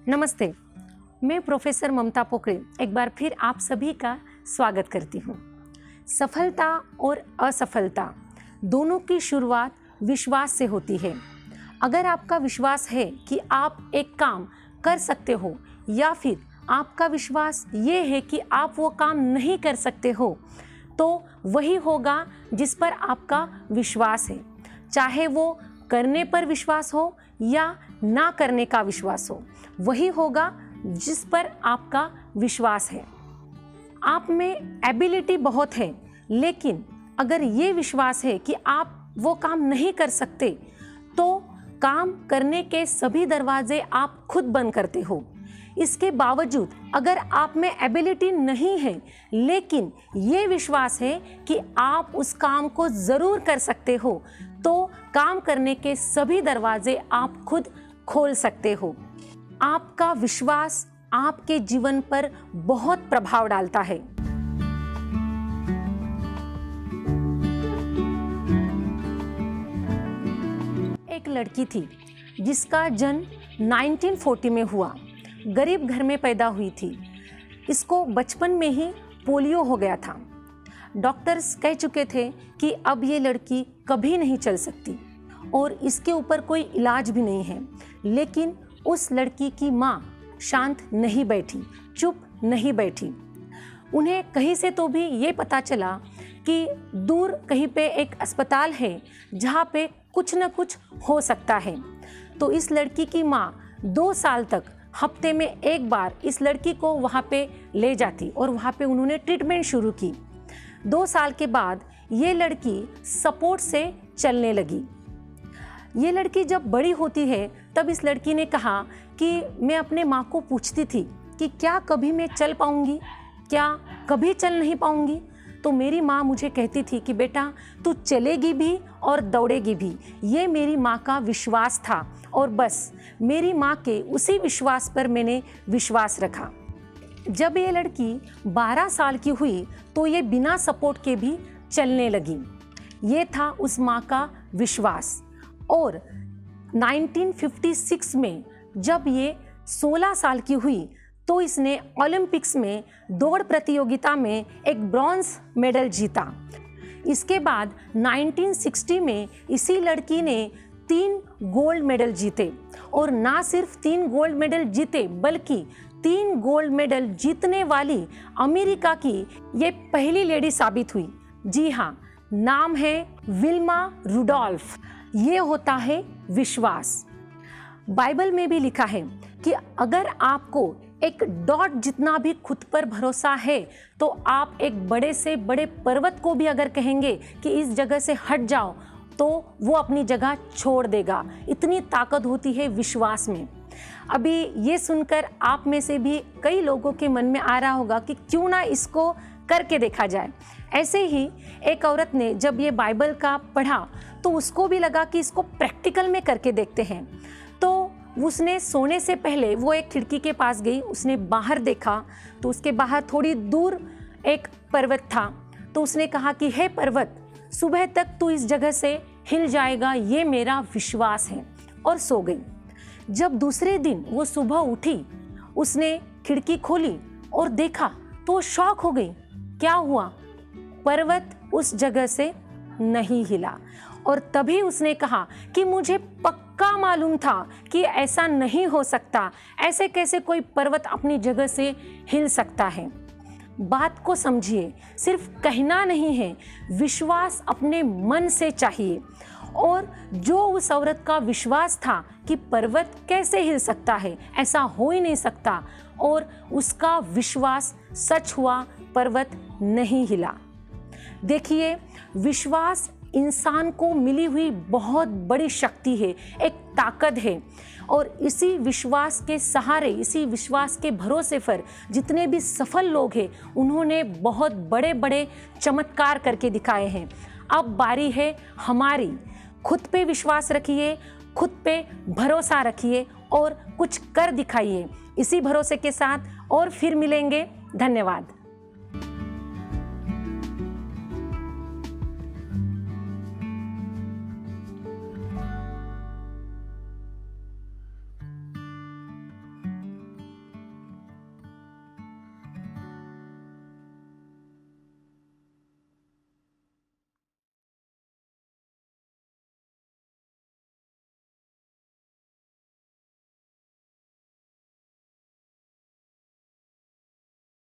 नमस्ते, मैं प्रोफेसर ममता पोकरे एक बार फिर आप सभी का स्वागत करती हूँ। सफलता और असफलता दोनों की शुरुआत विश्वास से होती है। अगर आपका विश्वास है कि आप एक काम कर सकते हो या फिर आपका विश्वास ये है कि आप वो काम नहीं कर सकते हो, तो वही होगा जिस पर आपका विश्वास है, चाहे वो करने पर विश्वास हो या ना करने का विश्वास हो, वही होगा जिस पर आपका विश्वास है। आप में एबिलिटी बहुत है, लेकिन अगर ये विश्वास है कि आप वो काम नहीं कर सकते, तो काम करने के सभी दरवाजे आप खुद बंद करते हो। इसके बावजूद अगर आप में एबिलिटी नहीं है, लेकिन ये विश्वास है कि आप उस काम को ज़रूर कर सकते हो, तो काम करने के सभी दरवाजे आप खुद खोल सकते हो। आपका विश्वास आपके जीवन पर बहुत प्रभाव डालता है। एक लड़की थी जिसका जन्म 1940 में हुआ। गरीब घर में पैदा हुई थी। इसको बचपन में ही पोलियो हो गया था। डॉक्टर्स कह चुके थे कि अब ये लड़की कभी नहीं चल सकती और इसके ऊपर कोई इलाज भी नहीं है। लेकिन उस लड़की की माँ शांत नहीं बैठी, चुप नहीं बैठी। उन्हें कहीं से तो भी ये पता चला कि दूर कहीं पे एक अस्पताल है जहाँ पे कुछ न कुछ हो सकता है। तो इस लड़की की माँ 2 साल तक हफ्ते में एक बार इस लड़की को वहाँ पे ले जाती और वहाँ पे उन्होंने ट्रीटमेंट शुरू की। 2 साल के बाद ये लड़की सपोर्ट से चलने लगी। ये लड़की जब बड़ी होती है तब इस लड़की ने कहा कि मैं अपने माँ को पूछती थी कि क्या कभी मैं चल पाऊँगी, क्या कभी चल नहीं पाऊँगी। तो मेरी माँ मुझे कहती थी कि बेटा तू चलेगी भी और दौड़ेगी भी। ये मेरी माँ का विश्वास था और बस मेरी माँ के उसी विश्वास पर मैंने विश्वास रखा। जब ये लड़की 12 साल की हुई तो ये बिना सपोर्ट के भी चलने लगी। ये था उस माँ का विश्वास। और 1956 में जब ये 16 साल की हुई तो इसने ओलंपिक्स में दौड़ प्रतियोगिता में एक ब्रॉन्ज मेडल जीता। इसके बाद 1960 में इसी लड़की ने 3 गोल्ड मेडल जीते और ना सिर्फ 3 गोल्ड मेडल जीते बल्कि 3 गोल्ड मेडल जीतने वाली अमेरिका की ये पहली लेडी साबित हुई। जी हाँ, नाम है विल्मा रुडोल्फ। ये होता है विश्वास। बाइबल में भी लिखा है कि अगर आपको एक डॉट जितना भी खुद पर भरोसा है तो आप एक बड़े से बड़े पर्वत को भी अगर कहेंगे कि इस जगह से हट जाओ तो वो अपनी जगह छोड़ देगा। इतनी ताकत होती है विश्वास में। अभी ये सुनकर आप में से भी कई लोगों के मन में आ रहा होगा कि क्यों ना इसको करके देखा जाए। ऐसे ही एक औरत ने जब ये बाइबल का पढ़ा तो उसको भी लगा कि इसको प्रैक्टिकल में करके देखते हैं। तो उसने सोने से पहले वो एक खिड़की के पास गई। उसने बाहर देखा तो उसके बाहर थोड़ी दूर एक पर्वत था। तो उसने कहा कि हे पर्वत, सुबह तक तू इस जगह से हिल जाएगा, ये मेरा विश्वास है, और सो गई। जब दूसरे दिन वो सुबह उठी, उसने खिड़की खोली और देखा तो शॉक हो गई। क्या हुआ? पर्वत उस जगह से नहीं हिला। और तभी उसने कहा कि मुझे पक्का मालूम था कि ऐसा नहीं हो सकता। ऐसे कैसे कोई पर्वत अपनी जगह से हिल सकता है। बात को समझिए, सिर्फ कहना नहीं है, विश्वास अपने मन से चाहिए। और जो उस औरत का विश्वास था कि पर्वत कैसे हिल सकता है, ऐसा हो ही नहीं सकता, और उसका विश्वास सच हुआ, पर्वत नहीं हिला। देखिए, विश्वास इंसान को मिली हुई बहुत बड़ी शक्ति है, एक ताकत है। और इसी विश्वास के सहारे, इसी विश्वास के भरोसे पर जितने भी सफल लोग हैं, उन्होंने बहुत बड़े बड़े चमत्कार करके दिखाए हैं। अब बारी है हमारी। खुद पे विश्वास रखिए, खुद पे भरोसा रखिए और कुछ कर दिखाइए। इसी भरोसे के साथ और फिर मिलेंगे। धन्यवाद।